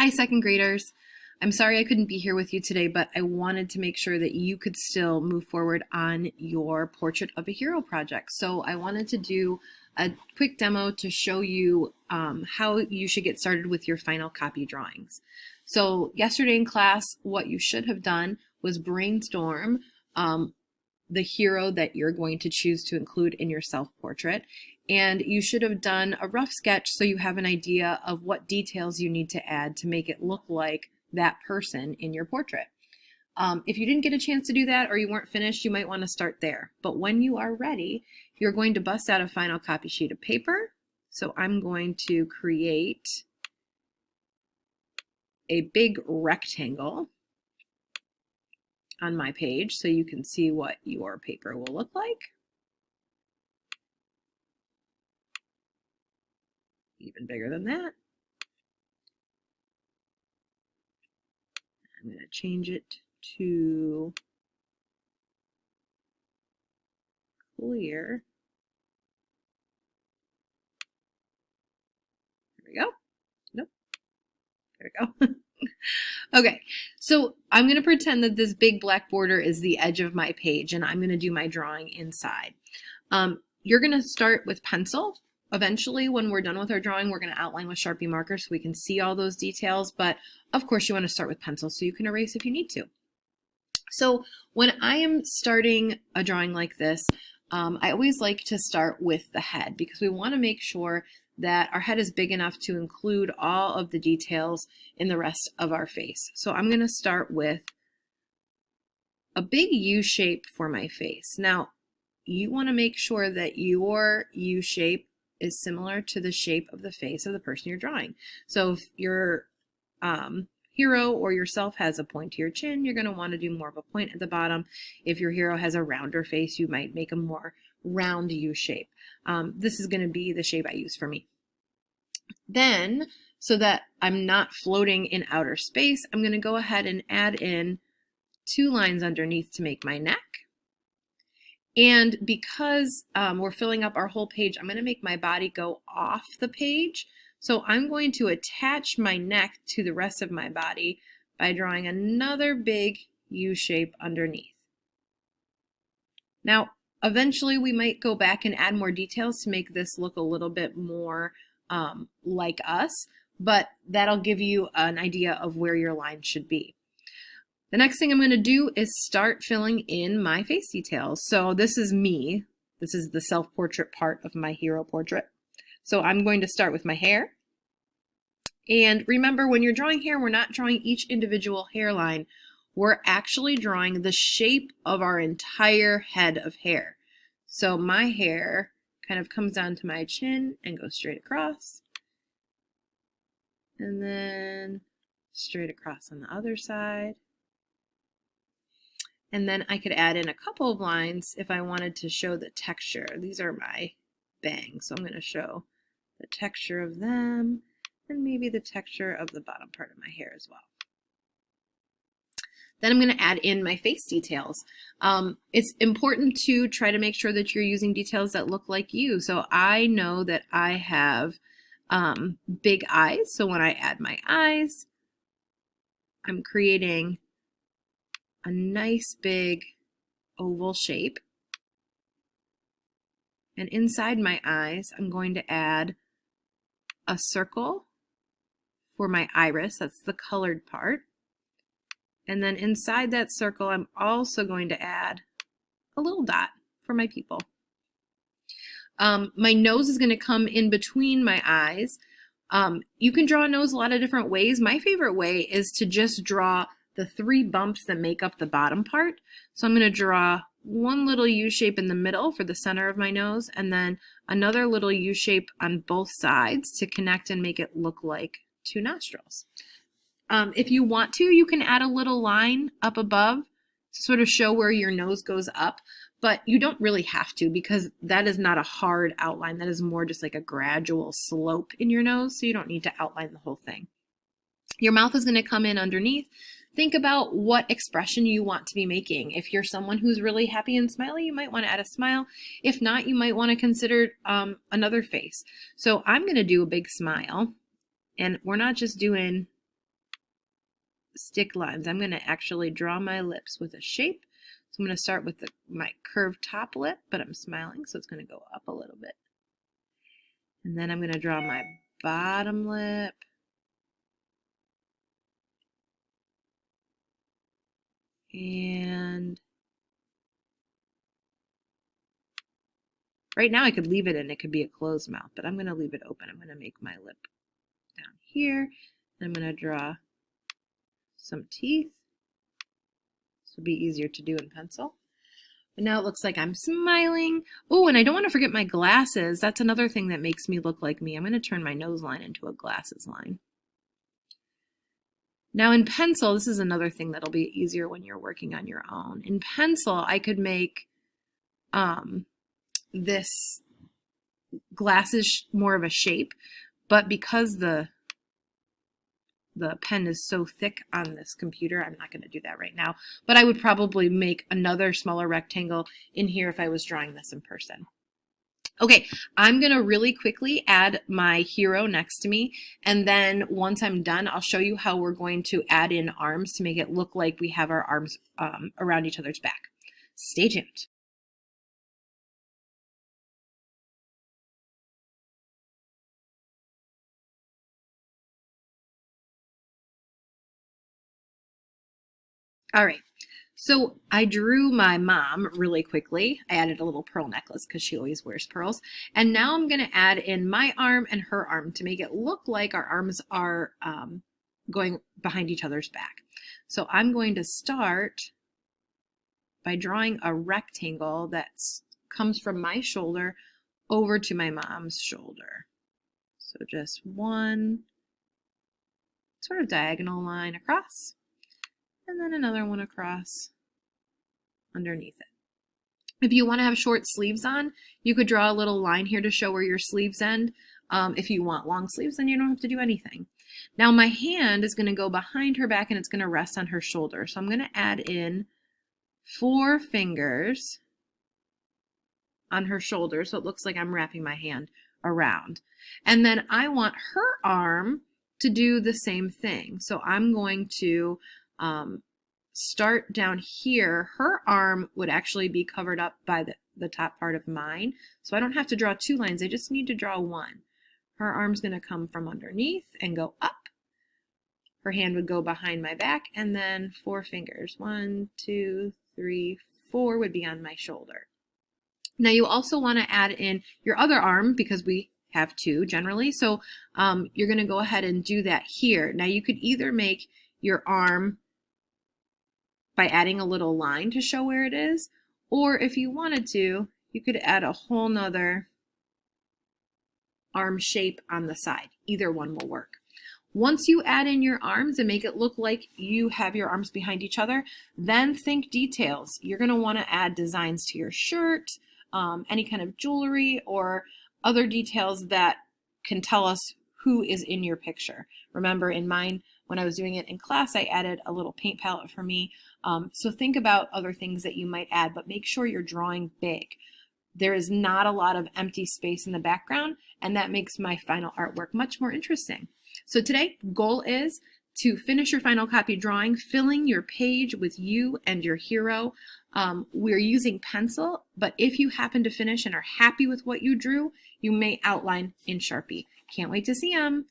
Hi, second graders. I'm sorry I couldn't be here with you today, but I wanted to make sure that you could still move forward on your Portrait of a Hero project. So I wanted to do a quick demo to show you how you should get started with your final copy drawings. So yesterday in class, what you should have done was brainstorm the hero that you're going to choose to include in your self-portrait. And you should have done a rough sketch so you have an idea of what details you need to add to make it look like that person in your portrait. If you didn't get a chance to do that or you weren't finished, you might want to start there. But when you are ready, you're going to bust out a final copy sheet of paper. So I'm going to create a big rectangle on my page so you can see what your paper will look like. Even bigger than that. I'm going to change it to clear. There we go. Nope. There we go. Okay, so I'm going to pretend that this big black border is the edge of my page, and I'm going to do my drawing inside. You're going to start with pencil. Eventually, when we're done with our drawing, we're going to outline with Sharpie markers so we can see all those details, but of course you want to start with pencil so you can erase if you need to. So when I am starting a drawing like this, I always like to start with the head because we want to make sure that our head is big enough to include all of the details in the rest of our face. So I'm going to start with a big U shape for my face. Now, you want to make sure that your U shape is similar to the shape of the face of the person you're drawing. So if your hero or yourself has a pointier chin, you're going to want to do more of a point at the bottom. If your hero has a rounder face, you might make a more round U shape. This is going to be the shape I use for me. Then, so that I'm not floating in outer space, I'm going to go ahead and add in 2 lines underneath to make my neck. And because we're filling up our whole page, I'm going to make my body go off the page. So I'm going to attach my neck to the rest of my body by drawing another big U shape underneath. Now, eventually we might go back and add more details to make this look a little bit more like us, but that'll give you an idea of where your line should be. The next thing I'm going to do is start filling in my face details. So this is me. This is the self-portrait part of my hero portrait. So I'm going to start with my hair. And remember, when you're drawing hair, we're not drawing each individual hairline. We're actually drawing the shape of our entire head of hair. So my hair kind of comes down to my chin and goes straight across. And then straight across on the other side. And then I could add in a couple of lines if I wanted to show the texture. These are my bangs, so I'm going to show the texture of them and maybe the texture of the bottom part of my hair as well. Then I'm going to add in my face details. It's important to try to make sure that you're using details that look like you. So I know that I have big eyes, so when I add my eyes, I'm creating a nice big oval shape. And inside my eyes, I'm going to add a circle for my iris. That's the colored part. And then inside that circle, I'm also going to add a little dot for my pupil. My nose is going to come in between my eyes. You can draw a nose a lot of different ways. My favorite way is to just draw the 3 bumps that make up the bottom part. So I'm going to draw one little U shape in the middle for the center of my nose, and then another little U shape on both sides to connect and make it look like 2 nostrils. If you want to, you can add a little line up above to sort of show where your nose goes up, but you don't really have to because that is not a hard outline. That is more just like a gradual slope in your nose, so you don't need to outline the whole thing. Your mouth is going to come in underneath. Think about what expression you want to be making. If you're someone who's really happy and smiley, you might want to add a smile. If not, you might want to consider another face. So I'm going to do a big smile, and we're not just doing stick lines. I'm going to actually draw my lips with a shape. So I'm going to start with my curved top lip, but I'm smiling, so it's going to go up a little bit. And then I'm going to draw my bottom lip. And right now I could leave it and it could be a closed mouth, but I'm going to leave it open. I'm going to make my lip down here. And I'm going to draw some teeth. This will be easier to do in pencil. But now it looks like I'm smiling. Oh, and I don't want to forget my glasses. That's another thing that makes me look like me. I'm going to turn my nose line into a glasses line. Now in pencil, this is another thing that'll be easier when you're working on your own. In pencil, I could make this glasses more of a shape, but because the pen is so thick on this computer, I'm not going to do that right now, but I would probably make another smaller rectangle in here if I was drawing this in person. Okay, I'm going to really quickly add my hero next to me, and then once I'm done, I'll show you how we're going to add in arms to make it look like we have our arms around each other's back. Stay tuned. All right, so I drew my mom really quickly. I added a little pearl necklace because she always wears pearls. And now I'm going to add in my arm and her arm to make it look like our arms are going behind each other's back. So I'm going to start by drawing a rectangle that comes from my shoulder over to my mom's shoulder. So just one sort of diagonal line across, and then another one across underneath it. If you want to have short sleeves on, you could draw a little line here to show where your sleeves end. If you want long sleeves, then you don't have to do anything. Now my hand is going to go behind her back and it's going to rest on her shoulder. So I'm going to add in 4 fingers on her shoulder, so it looks like I'm wrapping my hand around. And then I want her arm to do the same thing. So I'm going to start down here. Her arm would actually be covered up by the top part of mine. So I don't have to draw 2 lines. I just need to draw 1. Her arm's going to come from underneath and go up. Her hand would go behind my back, and then 4 fingers. 1, 2, 3, 4 would be on my shoulder. Now you also want to add in your other arm because we have 2 generally. So you're going to go ahead and do that here. Now you could either make your arm by adding a little line to show where it is, or if you wanted to, you could add a whole nother arm shape on the side. Either one will work. Once you add in your arms and make it look like you have your arms behind each other, then think details. You're going to want to add designs to your shirt, any kind of jewelry, or other details that can tell us who is in your picture. Remember, in mine, when I was doing it in class, I added a little paint palette for me. So think about other things that you might add, but make sure you're drawing big. There is not a lot of empty space in the background, and that makes my final artwork much more interesting. So today, goal is to finish your final copy drawing, filling your page with you and your hero. We're using pencil, but if you happen to finish and are happy with what you drew, you may outline in Sharpie. Can't wait to see them.